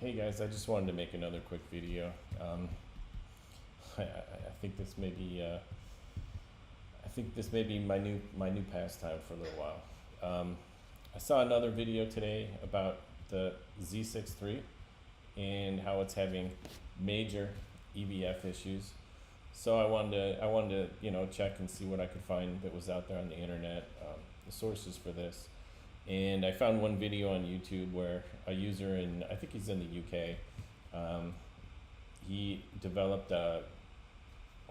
Hey guys, I just wanted to make another quick video. I think this may be my new pastime for a little while. I saw another video today about the Z63 and how it's having major EVF issues. So I wanted to check and see what I could find that was out there on the internet, the sources for this. And I found one video on YouTube where a user I think he's in the UK, he developed a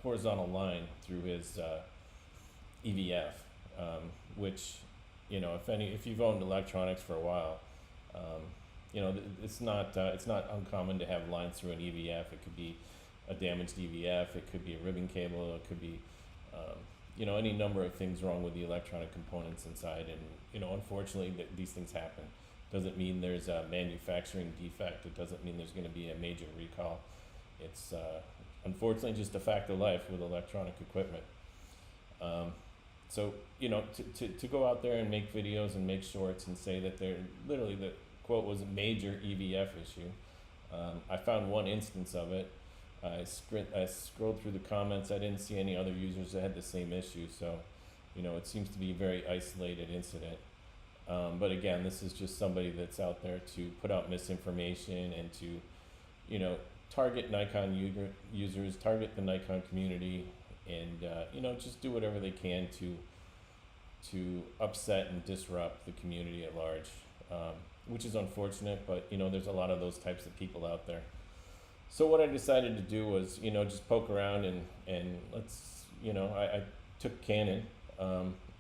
horizontal line through his EVF, which, if you've owned electronics for a while, it's not uncommon to have lines through an EVF. It could be a damaged EVF, it could be a ribbon cable, it could be any number of things wrong with the electronic components inside. And unfortunately these things happen. Doesn't mean there's a manufacturing defect. It doesn't mean there's going to be a major recall. It's unfortunately just a fact of life with electronic equipment. So to go out there and make videos and make shorts and say that they're literally, the quote was a major EVF issue. I found one instance of it. I scrolled through the comments. I didn't see any other users that had the same issue. So, it seems to be a very isolated incident. But again, this is just somebody that's out there to put out misinformation and to, target Nikon users, target the Nikon community, and, just do whatever they can to upset and disrupt the community at large, which is unfortunate, but, there's a lot of those types of people out there. So what I decided to do was, just poke around and let's, I took Canon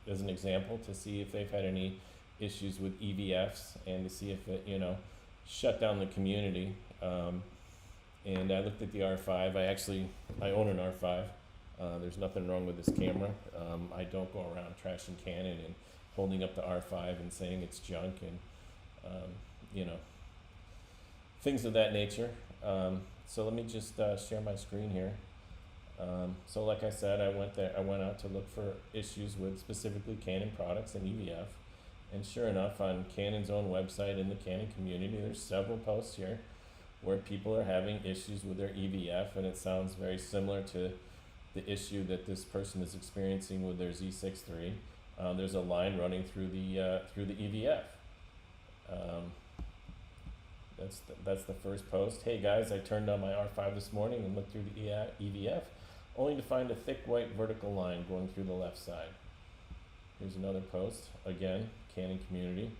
as an example to see if they've had any issues with EVFs and to see if it, shut down the community. And I looked at the R5. I own an R5. There's nothing wrong with this camera. I don't go around trashing Canon and holding up the R5 and saying it's junk and, things of that nature. So let me just share my screen here. So like I said, I went out to look for issues with specifically Canon products and EVF. And sure enough, on Canon's own website in the Canon community, there's several posts here where people are having issues with their EVF, and it sounds very similar to the issue that this person is experiencing with their Z63. There's a line running through the EVF. That's the first post. Hey guys, I turned on my R5 this morning and looked through the EVF, only to find a thick white vertical line going through the left side. Here's another post, again, Canon community.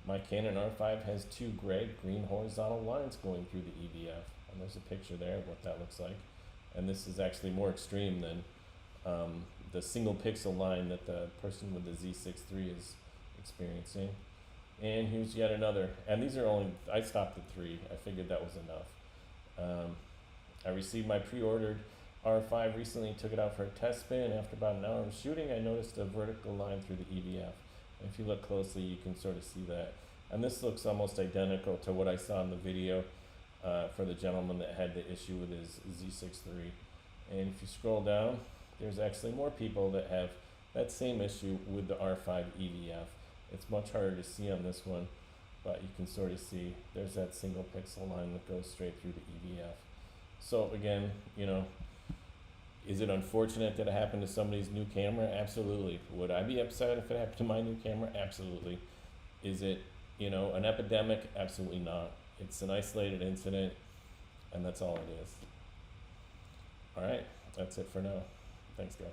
My Canon R5 has two gray green horizontal lines going through the EVF. And there's a picture there of what that looks like. And this is actually more extreme than the single pixel line that the person with the Z63 is experiencing. And here's yet another, and these are only, I stopped at 3. I figured that was enough. I received my pre-ordered R5 recently, took it out for a test spin. After about an hour of shooting, I noticed a vertical line through the EVF. And if you look closely, you can sort of see that. And this looks almost identical to what I saw in the video for the gentleman that had the issue with his Z63. And if you scroll down, there's actually more people that have that same issue with the R5 EVF. It's much harder to see on this one, but you can sort of see there's that single pixel line that goes straight through the EVF. So again, is it unfortunate that it happened to somebody's new camera? Absolutely. Would I be upset if it happened to my new camera? Absolutely. Is it, an epidemic? Absolutely not. It's an isolated incident, and that's all it is. All right, that's it for now. Thanks, guys.